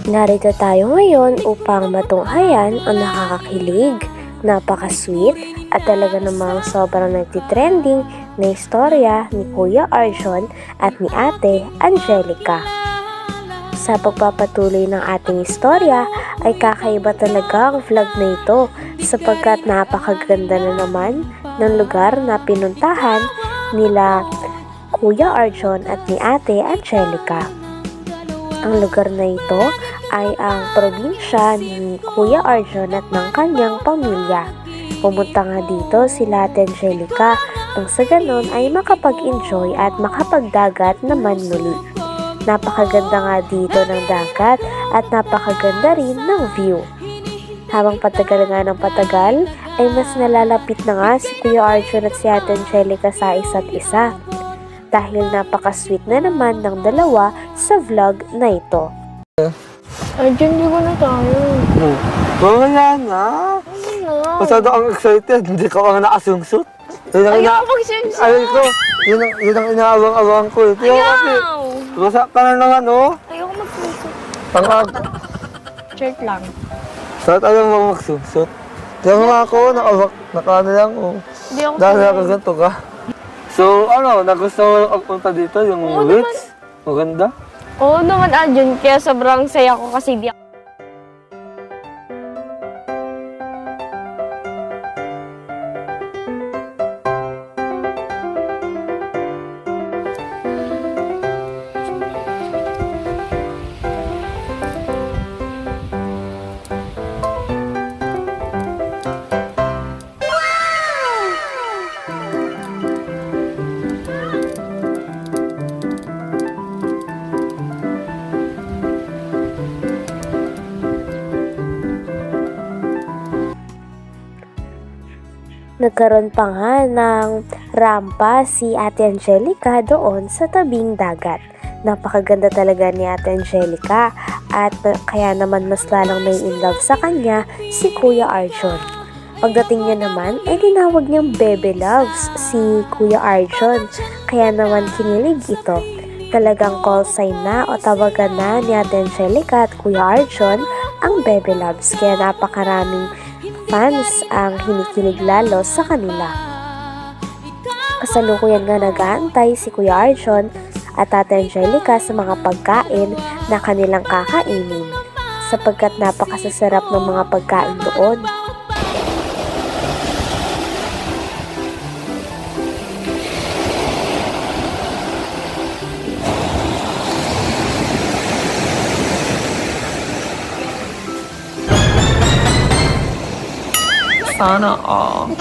Narito tayo ngayon upang matunghayan ang nakakakilig, napaka-sweet at talaga namang sobrang nagtitrending na istorya ni Kuya Arjon at ni Ate Angelica. Sa pagpapatuloy ng ating istorya ay kakaiba talaga ang vlog na ito sapagkat napakaganda na naman ng lugar na pinuntahan nila Kuya Arjon at ni Ate Angelica. Ang lugar na ito ay ang probinsya ni Kuya Arjon at ng kanyang pamilya. Pumunta nga dito sila Ate Angelica nang sa ganon ay makapag-enjoy at makapagdagat naman muli. Napakaganda nga dito ng dagat at napakaganda rin ng view. Habang patagal nga ng patagal ay mas nalalapit na nga si Kuya Arjon at si Ate Angelica sa isa't isa. Dahil napaka-sweet na naman ng dalawa sa vlog na ito. Arjon, di ko na tayo. Wala na. Masyado ang excited. Hindi ka ang nakasungsot. Ayaw mag-swimsuit. Ay ko, yun ang inaawang-awang ko. Ayaw! Basa ka na naman, oh. Ayaw mag-swimsuit. Pangag. Shirt lang. Saan ayaw mo magsusot? Tiyan mo ako, naka-ano lang, oh. Hindi ako Dahil nakaganto ka. So, ano, nagustuhan mo pagpunta dito, yung Ritz? Maganda? Oo naman, Arjon. Kaya sobrang saya ko kasi di ako. Nagkaroon pa nga ng rampa si Ate Angelica doon sa tabing dagat. Napakaganda talaga ni Ate Angelica at kaya naman mas lalong may in love sa kanya si Kuya Arjon. Pagdating niya naman ay tinawag niyang Bebe Loves si Kuya Arjon, kaya naman kinilig ito. Talagang call sign na o tawagan na ni Ate Angelica at Kuya Arjon ang Bebe Loves, kaya napakaraming fans ang hinikilig lalo sa kanila. Kasalukuyan nga nag-aantay si Kuya Arjon at Ate Angelica sa mga pagkain na kanilang kakainin sapagkat napakasasarap ng mga pagkain doon. Sana all.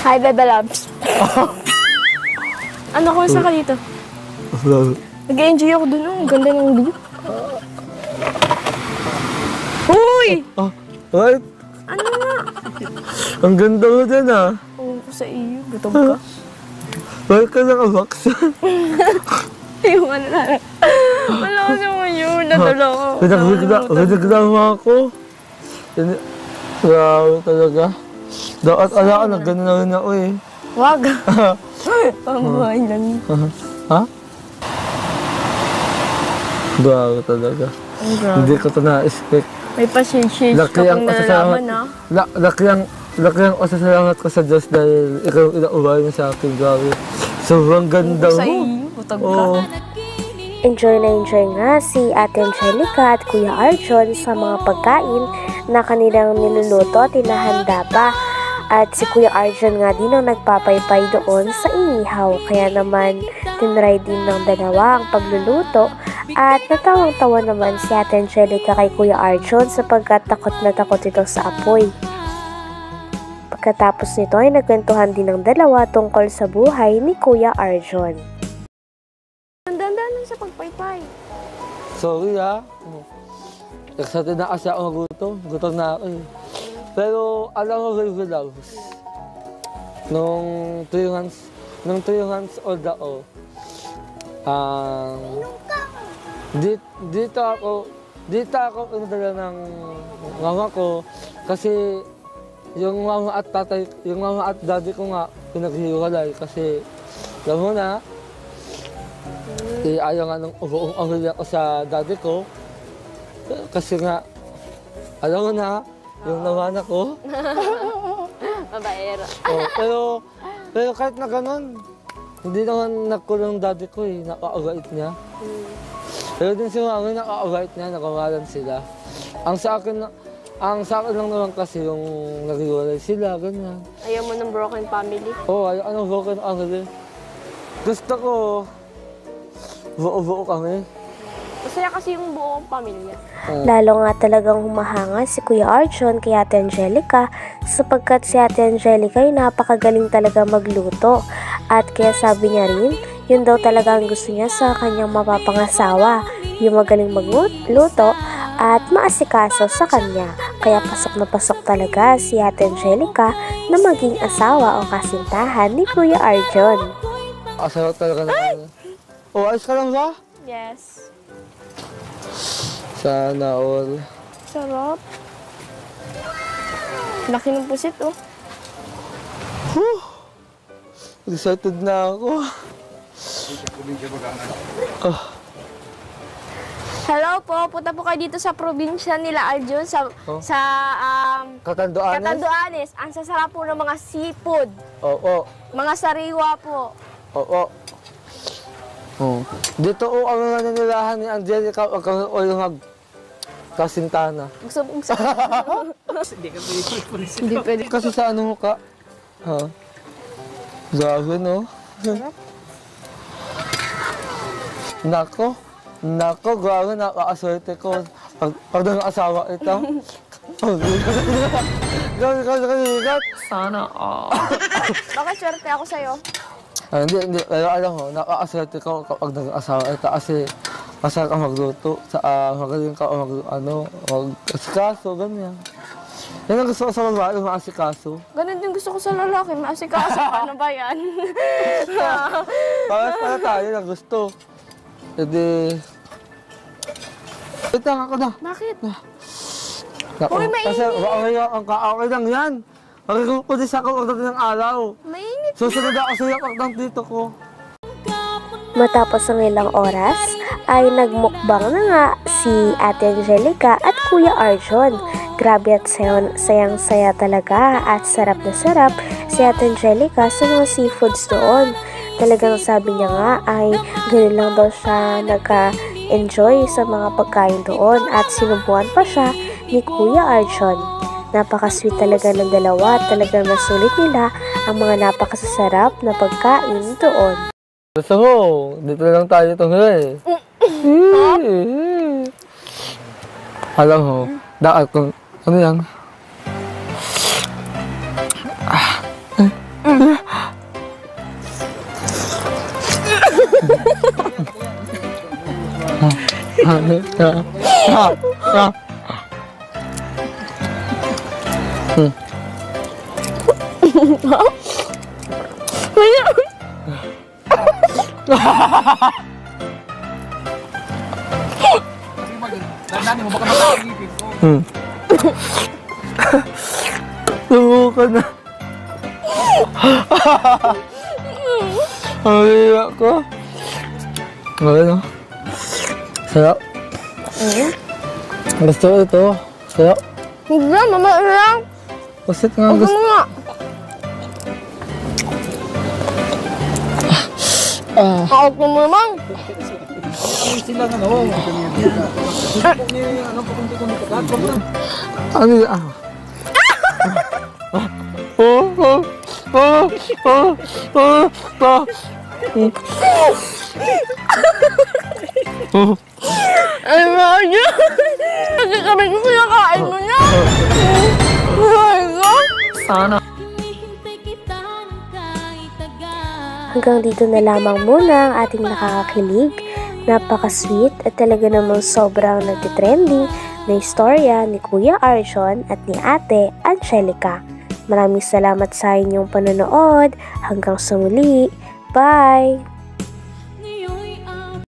Hi, Bebe Loves. Ano, kumusta ka dito? Nag-enjoy ako dun. Ang ganda ng view. Uy! What? Ano nga? Ang ganda mo dyan, ah. Oo ko sa iyo. Gutom ka. Bakit ka nakabaksan? Yung ano na. Wala ko naman yun. Nadala ko. Pinagdagda mo ako. Grabe talaga. Dapat ala ka, naggano na rin ako eh. Wag. Pamahay lang. Ha? Grabe talaga. Hindi ko ito na-expect. May pa-shade-shade ka pang nalalaman, ha? Laki ang pasasalamat ko sa Diyos dahil ikaw yung inaubay mo sa akin. Grabe. Sobrang ganda mo. Sa iyo, butag ka. Enjoy na enjoy nga si Ate Angelica at Kuya Arjon sa mga pagkain na kanilang niluluto at inahanda pa. At si Kuya Arjon nga din ang nagpapaypay doon sa inihaw. Kaya naman tinry din ng dalawa ang pagluluto. At natawang-tawa naman si Ate Angelica kay Kuya Arjon sapagkat takot na takot ito sa apoy. Pagkatapos nito ay nagkwentuhan din ng dalawa tungkol sa buhay ni Kuya Arjon. Dandan sa pagpaypay. Sorry ha. Excited na kasi ako magutom. Gutom na ako eh. Pero alam mo, Baby Loves, nung 3 months old ako, dito ako, dito ako pinadala ng mama ko kasi yung mama at tatay, yung mama at daddy ko nga pinaghiwalay kasi alam mo na, ayaw nga ng buong pamilya ko sa daddy ko kasi nga, alam mo na, yung naman ako. Mabaero. Pero kahit na ganun, hindi naman nagkulong daddy ko eh, nakakagait niya. Pero din si mami, nakakagait niya, nakamalan sila. Ang sa akin lang naman kasi yung naghiwalay sila, ganyan. Ayaw mo ng broken family? Oo, ayaw anong broken family. Gusto ko, buo-buo kami. Masaya kasi yung buong pamilya. Lalo nga talagang humahanga si Kuya Arjon kay Ate Angelica sapagkat si Ate Angelica ay napakagaling talaga magluto. At kaya sabi niya rin, yun daw talaga ang gusto niya sa kanyang mapapangasawa, yung magaling magluto at maasikaso sa kanya. Kaya pasok na pasok talaga si Ate Angelica na maging asawa o kasintahan ni Kuya Arjon. Asawa talaga na. Oh, ayos ka lang ba? Yes. Sana all. Sarap. Laki ng pusit, oh. Excited na ako. Hello po, punta po kayo dito sa probinsya nila Arjon Catanduanes? Catanduanes. Ang sasarap po ng mga seafood. Oo. Mga sariwa po. Oo. Oh. Dito ang mga nanilahan ni Angelica o yung kasintana. Gusto. Hindi pwede. Kasi sa ano mo ka? Ha? Grabe, no? Nako, grabe, nakakaswerte ko. Pag asawa ito. Grabe. Sana, Bakit swerte ako sa'yo? Hindi. Pero alam mo, nakakaswerte ko kapag nag-asawa ito kasi masarap kang magluto. Magaling ka mag-asikaso, ganyan. Yan ang gusto ko sa babae, maasikaso. Ganun din gusto ko sa lalaki, maasikaso. Ano ba yan? Para tayo na gusto. Hindi. Wait lang ako na. Bakit? Uy, mainit. Kasi okay lang yan. Pagkakapodis ako pagdating ng araw. Mainit. Susunod ako sa yapak ng tito ko. Matapos ang ilang oras, ay nagmukbang na nga si Ate Angelica at Kuya Arjon. Grabe at sayang-saya talaga at sarap na sarap si Ate Angelica sa mga seafoods doon. Talagang sabi niya nga ay ganoon lang daw siya nagka-enjoy sa mga pagkain doon at sinubukan pa siya ni Kuya Arjon. Napaka-sweet talaga ng dalawa at talagang nasulit nila ang mga napakasasarap na pagkain doon. Gusto mo, dito lang tayo tumira Alam mo, dahil kung ano yan? Dandani mo, baka matangipin ko. Subukan na. Ang hirap ko. Ano? Sarap. Gusto ko ito. Sarap. Hindi na, mama lang. Pasit nga Huwag gusto. mo nga. Kaot mo naman. Sila nga, no? Ano yan? Ay, Mario! Kasi kami gusto niya kain mo niya! Ay, Sana. Hanggang dito na lamang muna ang ating nakakakilig, napaka-sweet at talaga namang sobrang nagtitrending na istorya ni Kuya Arjon at ni Ate Angelica. Maraming salamat sa inyong panonood. Hanggang sa muli. Bye!